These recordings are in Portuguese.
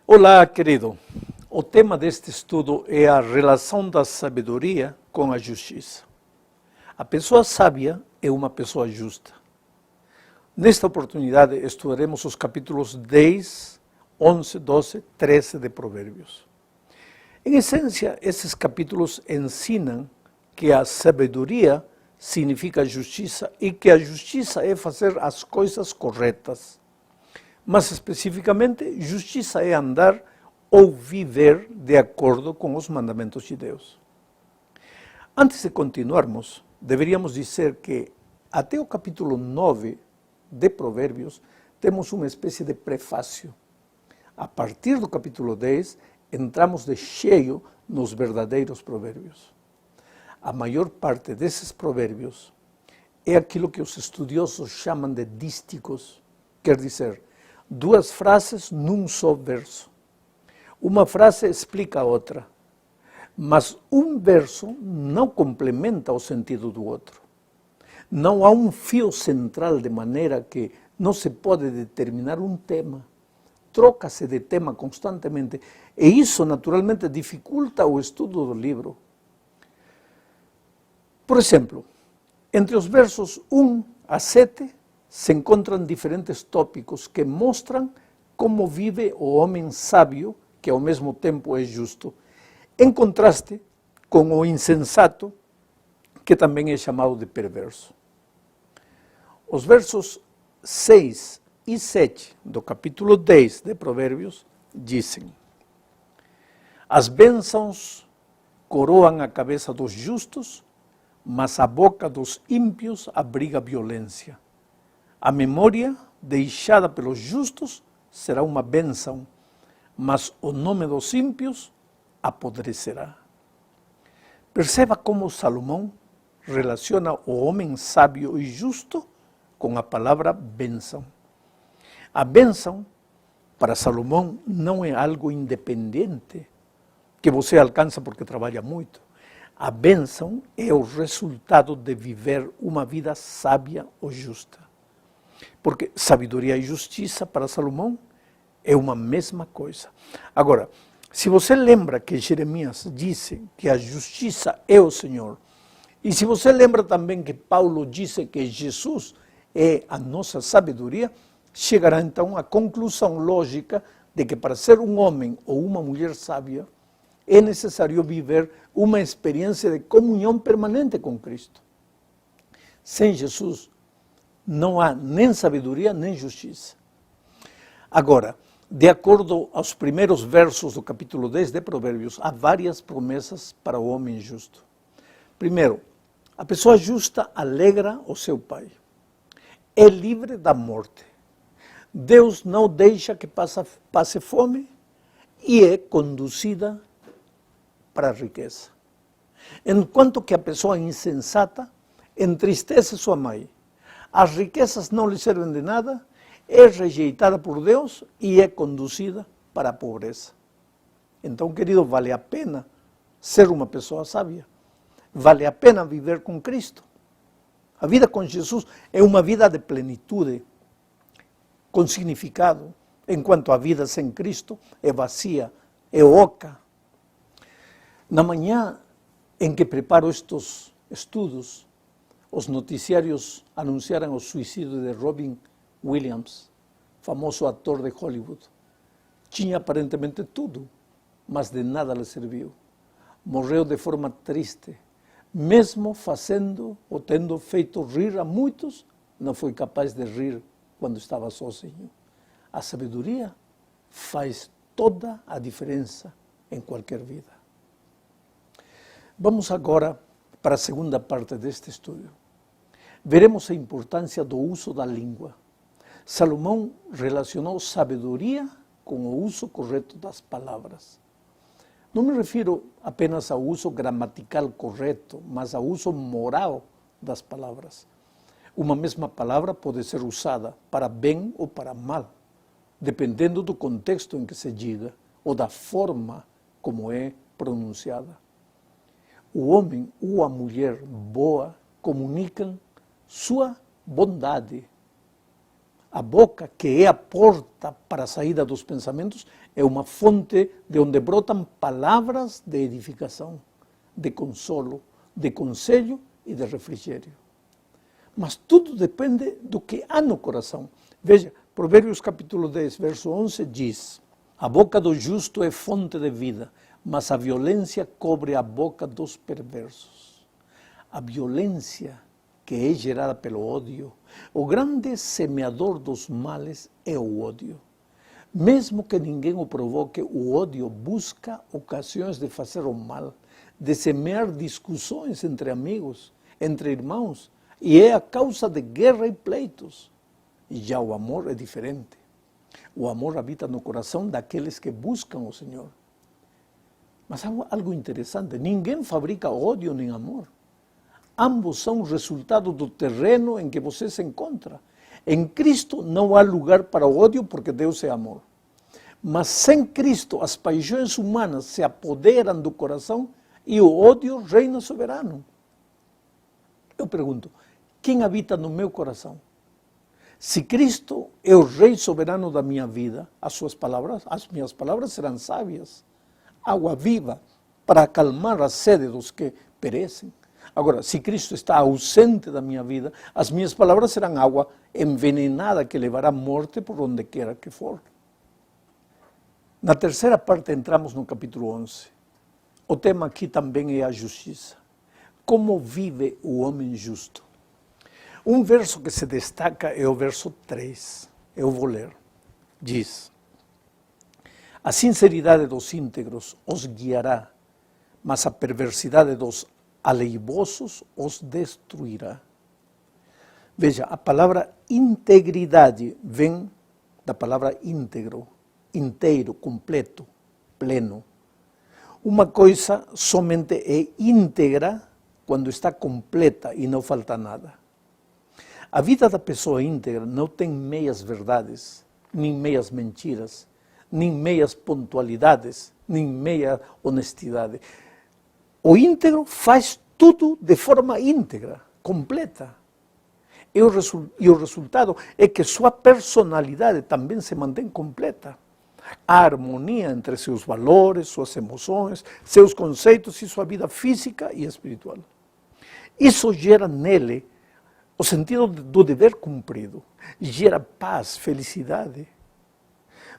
Olá, querido. O tema deste estudo é a relação da sabedoria com a justiça. A pessoa sábia é uma pessoa justa. Nesta oportunidade estudaremos os capítulos 10, 11, 12, 13 de Provérbios. Em essência, esses capítulos ensinam que a sabedoria significa justiça e que a justiça é fazer as coisas corretas. Mas especificamente, justiça é andar ou viver de acordo com os mandamentos de Deus. Antes de continuarmos, deveríamos dizer que até o capítulo 9 de Provérbios temos uma espécie de prefácio. A partir do capítulo 10, entramos de cheio nos verdadeiros provérbios. A maior parte desses provérbios é aquilo que os estudiosos chamam de dísticos, quer dizer, duas frases num só verso. Uma frase explica a outra, mas um verso não complementa o sentido do outro. Não há um fio central de maneira que não se pode determinar um tema. Troca-se de tema constantemente e isso naturalmente dificulta o estudo do livro. Por exemplo, entre os versos 1 a 7 se encontram diferentes tópicos que mostram como vive o homem sábio, que ao mesmo tempo é justo, em contraste com o insensato, que também é chamado de perverso. Os versos 6 e 7 do capítulo 10 de Provérbios dizem: as bênçãos coroam a cabeça dos justos, mas a boca dos ímpios abriga violência. A memória deixada pelos justos será uma bênção, mas o nome dos ímpios apodrecerá. Perceba como Salomão relaciona o homem sábio e justo com a palavra bênção. A bênção, para Salomão, não é algo independente, que você alcança porque trabalha muito. A bênção é o resultado de viver uma vida sábia ou justa. Porque sabedoria e justiça para Salomão é uma mesma coisa. Agora, se você lembra que Jeremias disse que a justiça é o Senhor, e se você lembra também que Paulo disse que Jesus é a nossa sabedoria, chegará então à conclusão lógica de que para ser um homem ou uma mulher sábia, é necessário viver uma experiência de comunhão permanente com Cristo. Sem Jesus, não há nem sabedoria nem justiça. Agora, de acordo aos primeiros versos do capítulo 10 de Provérbios, há várias promessas para o homem justo. Primeiro, a pessoa justa alegra o seu pai. É livre da morte. Deus não deixa que passe fome e é conduzida para a riqueza. Enquanto que a pessoa insensata entristece sua mãe. As riquezas não lhe servem de nada, é rejeitada por Deus e é conduzida para a pobreza. Então, querido, vale a pena ser uma pessoa sábia. Vale a pena viver com Cristo. A vida com Jesus é uma vida de plenitude, com significado, enquanto a vida sem Cristo é vazia, é oca. Na manhã em que preparo estes estudos, os noticiários anunciaram o suicídio de Robin Williams, famoso ator de Hollywood. Tinha aparentemente tudo, mas de nada lhe serviu. Morreu de forma triste. Mesmo fazendo ou tendo feito rir a muitos, não foi capaz de rir quando estava sozinho. A sabedoria faz toda a diferença em qualquer vida. Vamos agora para a segunda parte deste estudo. Veremos a importância do uso da língua. Salomão relacionou sabedoria com o uso correto das palavras. Não me refiro apenas ao uso gramatical correto, mas ao uso moral das palavras. Uma mesma palavra pode ser usada para bem ou para mal, dependendo do contexto em que se diga ou da forma como é pronunciada. O homem ou a mulher boa comunicam sua bondade. A boca, que é a porta para a saída dos pensamentos, é uma fonte de onde brotam palavras de edificação, de consolo, de conselho e de refrigério. Mas tudo depende do que há no coração. Veja, Provérbios capítulo 10, verso 11 diz: a boca do justo é fonte de vida, mas a violência cobre a boca dos perversos. A violência que é gerada pelo ódio, o grande semeador dos males é o ódio. Mesmo que ninguém o provoque, o ódio busca ocasiões de fazer o mal, de semear discussões entre amigos, entre irmãos, e é a causa de guerra e pleitos. E já o amor é diferente. O amor habita no coração daqueles que buscam o Senhor. Mas há algo interessante, ninguém fabrica ódio nem amor. Ambos são resultado do terreno em que você se encontra. Em Cristo não há lugar para o ódio porque Deus é amor. Mas sem Cristo as paixões humanas se apoderam do coração e o ódio reina soberano. Eu pergunto, quem habita no meu coração? Se Cristo é o Rei soberano da minha vida, as minhas palavras serão sábias, água viva para acalmar a sede dos que perecem. Agora, se Cristo está ausente da minha vida, as minhas palavras serão água envenenada que levará à morte por onde quer que for. Na terceira parte entramos no capítulo 11. O tema aqui também é a justiça. Como vive o homem justo? Um verso que se destaca é o verso 3. Eu vou ler. Diz: a sinceridade dos íntegros os guiará, mas a perversidade dos aleivosos os destruirá. Veja, a palavra integridade vem da palavra íntegro, inteiro, completo, pleno. Uma coisa somente é íntegra quando está completa e não falta nada. A vida da pessoa íntegra não tem meias verdades, nem meias mentiras, nem meias pontualidades, nem meia honestidade. O íntegro faz tudo de forma íntegra, completa. E o resultado é que sua personalidade também se mantém completa. Há harmonia entre seus valores, suas emoções, seus conceitos e sua vida física e espiritual. Isso gera nele o sentido do dever cumprido, gera paz, felicidade.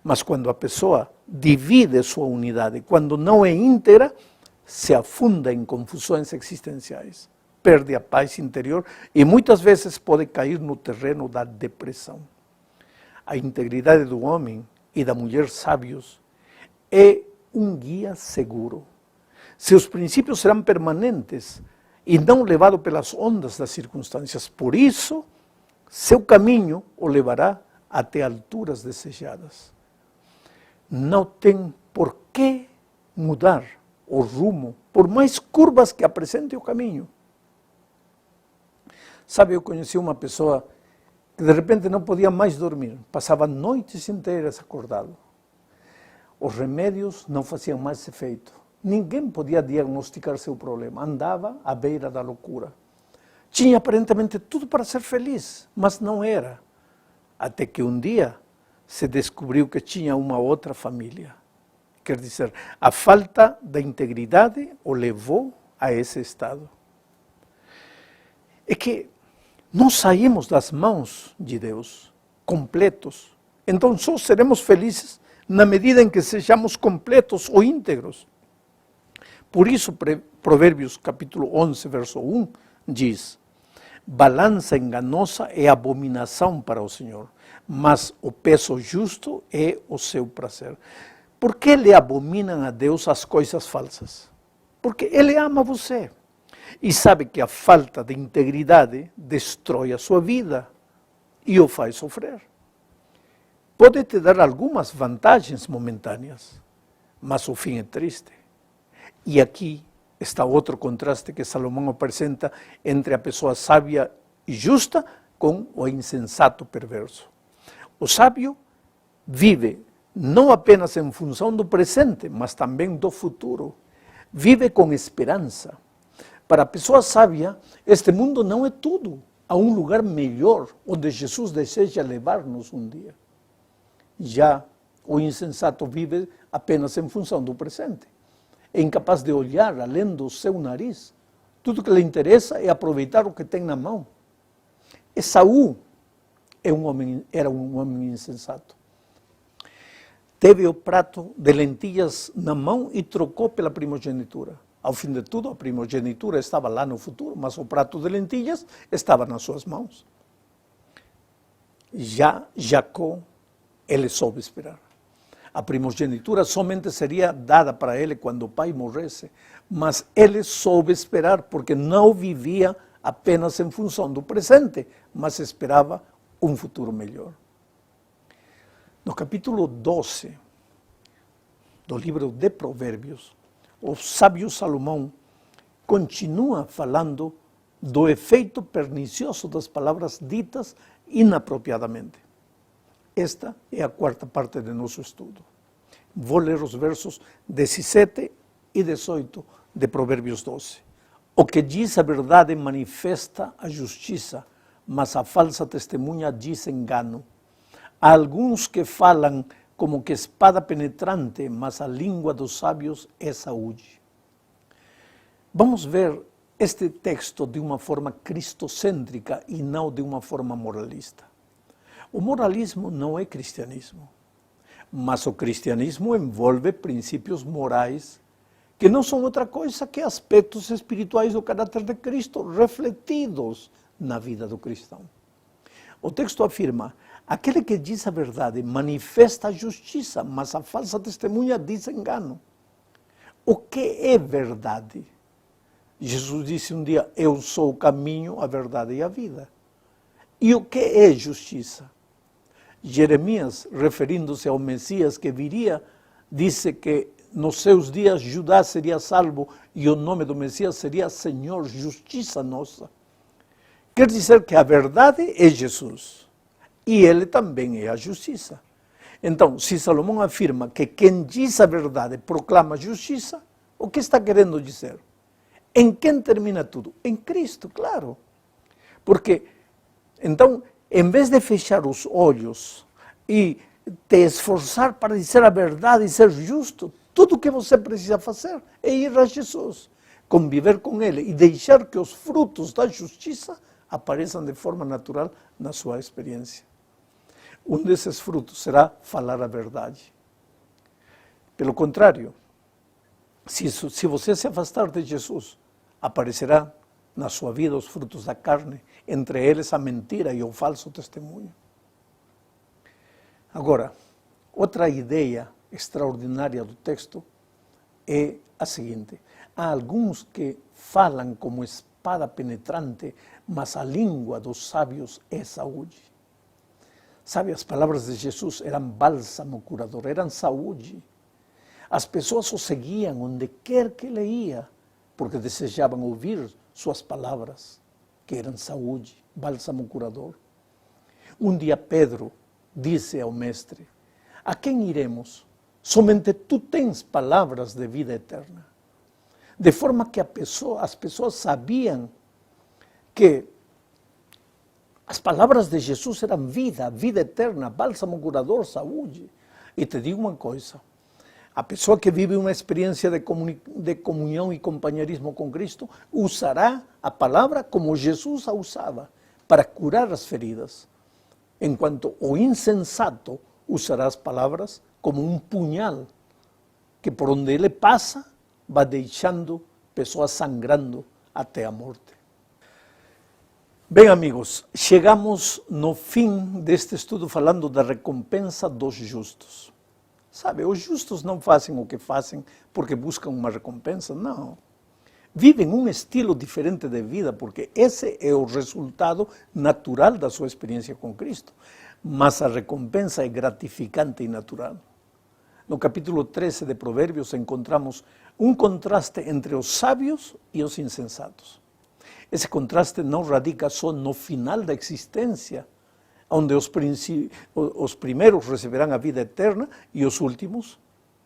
Mas quando a pessoa divide sua unidade, quando não é íntegra, se afunda em confusões existenciais, perde a paz interior e muitas vezes pode cair no terreno da depressão. A integridade do homem e da mulher sábios é um guia seguro. Seus princípios serão permanentes e não levados pelas ondas das circunstâncias. Por isso, seu caminho o levará até alturas desejadas. Não tem por que mudar o rumo, por mais curvas que apresente o caminho. Sabe, eu conheci uma pessoa que de repente não podia mais dormir, passava noites inteiras acordado. Os remédios não faziam mais efeito. Ninguém podia diagnosticar seu problema, andava à beira da loucura. Tinha aparentemente tudo para ser feliz, mas não era. Até que um dia se descobriu que tinha uma outra família. Quer dizer, a falta da integridade o levou a esse estado. É que nós saímos das mãos de Deus, completos. Então só seremos felizes na medida em que sejamos completos ou íntegros. Por isso, Provérbios capítulo 11, verso 1, diz: balança enganosa é abominação para o Senhor, mas o peso justo é o seu prazer. Por que lhe abominam a Deus as coisas falsas? Porque Ele ama você e sabe que a falta de integridade destrói a sua vida e o faz sofrer. Pode te dar algumas vantagens momentâneas, mas o fim é triste. E aqui está outro contraste que Salomão apresenta entre a pessoa sábia e justa com o insensato perverso. O sábio vive não apenas em função do presente, mas também do futuro. Vive com esperança. Para a pessoa sábia, este mundo não é tudo. a um lugar melhor, onde Jesus deseja levar-nos um dia. Já o insensato vive apenas em função do presente. É incapaz de olhar além do seu nariz. Tudo que lhe interessa é aproveitar o que tem na mão. Esaú era um homem insensato. Teve o prato de lentilhas na mão e trocou pela primogenitura. Ao fim de tudo, a primogenitura estava lá no futuro, mas o prato de lentilhas estava nas suas mãos. Já Jacó, ele soube esperar. A primogenitura somente seria dada para ele quando o pai morresse, mas ele soube esperar porque não vivia apenas em função do presente, mas esperava um futuro melhor. No capítulo 12 do livro de Provérbios, o sábio Salomão continua falando do efeito pernicioso das palavras ditas inapropriadamente. Esta é a quarta parte de nosso estudo. Vou ler os versos 17 e 18 de Provérbios 12. O que diz a verdade manifesta a justiça, mas a falsa testemunha diz engano. Há alguns que falam como que espada penetrante, mas a língua dos sábios é saúde. Vamos ver este texto de uma forma cristocêntrica e não de uma forma moralista. O moralismo não é cristianismo, mas o cristianismo envolve princípios morais que não são outra coisa que aspectos espirituais do caráter de Cristo refletidos na vida do cristão. O texto afirma: aquele que diz a verdade manifesta a justiça, mas a falsa testemunha diz engano. O que é verdade? Jesus disse um dia: eu sou o caminho, a verdade e a vida. E o que é justiça? Jeremias, referindo-se ao Messias que viria, disse que nos seus dias Judá seria salvo e o nome do Messias seria Senhor, justiça nossa. Quer dizer que a verdade é Jesus e ele também é a justiça. Então, se Salomão afirma que quem diz a verdade proclama a justiça, o que está querendo dizer? Em quem termina tudo? Em Cristo, claro. Porque, então, em vez de fechar os olhos e te esforçar para dizer a verdade e ser justo, tudo o que você precisa fazer é ir a Jesus, conviver com Ele e deixar que os frutos da justiça apareçam de forma natural na sua experiência. Um desses frutos será falar a verdade. Pelo contrário, se você se afastar de Jesus, aparecerá na sua vida os frutos da carne, entre eles a mentira e o falso testemunho. Agora, outra ideia extraordinária do texto é a seguinte: há alguns que falam como espada penetrante, mas a língua dos sábios é saúde. Sabe, as palavras de Jesus eram bálsamo curador, eram saúde. As pessoas o seguiam onde quer que ele ia, porque desejavam ouvir suas palavras, que eram saúde, bálsamo curador. Um dia Pedro disse ao mestre: a quem iremos? Somente tu tens palavras de vida eterna. De forma que as pessoas sabiam que as palavras de Jesus eram vida, vida eterna, bálsamo curador, saúde. E te digo uma coisa: a pessoa que vive uma experiência de comunhão e companheirismo com Cristo usará a palavra como Jesus a usava, para curar as feridas. Enquanto o insensato usará as palavras como um punhal, que por onde ele passa, vai deixando pessoas sangrando até a morte. Bem, amigos, chegamos no fim deste estudo falando da recompensa dos justos. Sabe, os justos não fazem o que fazem porque buscam uma recompensa, não. Vivem um estilo diferente de vida, porque esse é o resultado natural da sua experiência com Cristo. Mas a recompensa é gratificante e natural. No capítulo 13 de Provérbios encontramos um contraste entre os sábios e os insensatos. Esse contraste não radica só no final da existência, onde os primeiros receberão a vida eterna e os últimos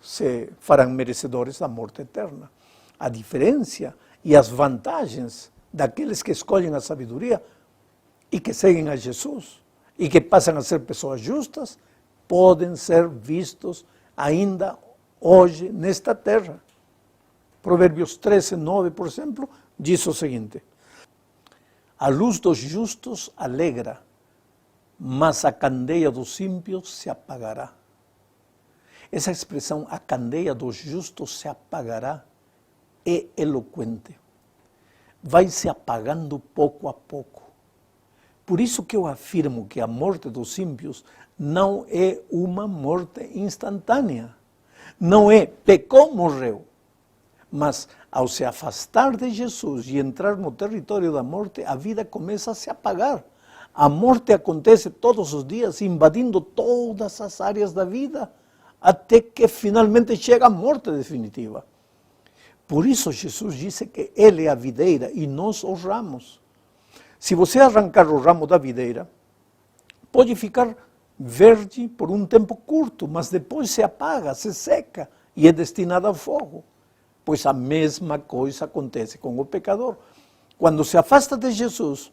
se farão merecedores da morte eterna. A diferença e as vantagens daqueles que escolhem a sabedoria e que seguem a Jesus e que passam a ser pessoas justas, podem ser vistos ainda hoje nesta terra. Provérbios 13, 9, por exemplo, diz o seguinte: a luz dos justos alegra, mas a candeia dos ímpios se apagará. Essa expressão, a candeia dos justos se apagará, é eloquente. Vai se apagando pouco a pouco. Por isso que eu afirmo que a morte dos ímpios não é uma morte instantânea. Não é, pecou, morreu. Mas ao se afastar de Jesus e entrar no território da morte, a vida começa a se apagar. A morte acontece todos os dias, invadindo todas as áreas da vida, até que finalmente chega a morte definitiva. Por isso Jesus disse que Ele é a videira e nós os ramos. Se você arrancar o ramo da videira, pode ficar verde por um tempo curto, mas depois se apaga, se seca e é destinado ao fogo. Pois a mesma coisa acontece com o pecador. Quando se afasta de Jesus,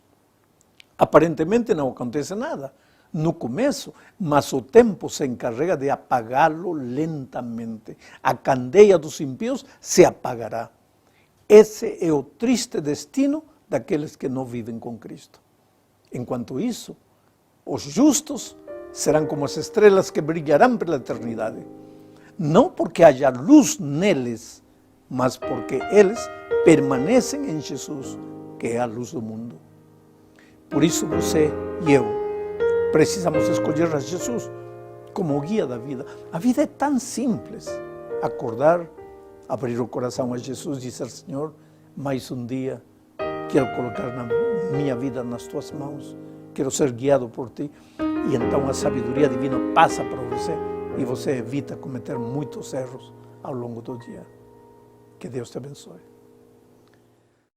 aparentemente não acontece nada no começo, mas o tempo se encarrega de apagá-lo lentamente. A candeia dos ímpios se apagará. Esse é o triste destino daqueles que não vivem com Cristo. Enquanto isso, os justos serão como as estrelas que brilharão pela eternidade. Não porque haja luz neles, mas porque eles permanecem em Jesus, que é a luz do mundo. Por isso você e eu precisamos escolher a Jesus como guia da vida. A vida é tão simples. Acordar, abrir o coração a Jesus e dizer: Senhor, mais um dia quero colocar minha vida nas tuas mãos, quero ser guiado por ti. E então a sabedoria divina passa para você e você evita cometer muitos erros ao longo do dia. Que Deus te abençoe.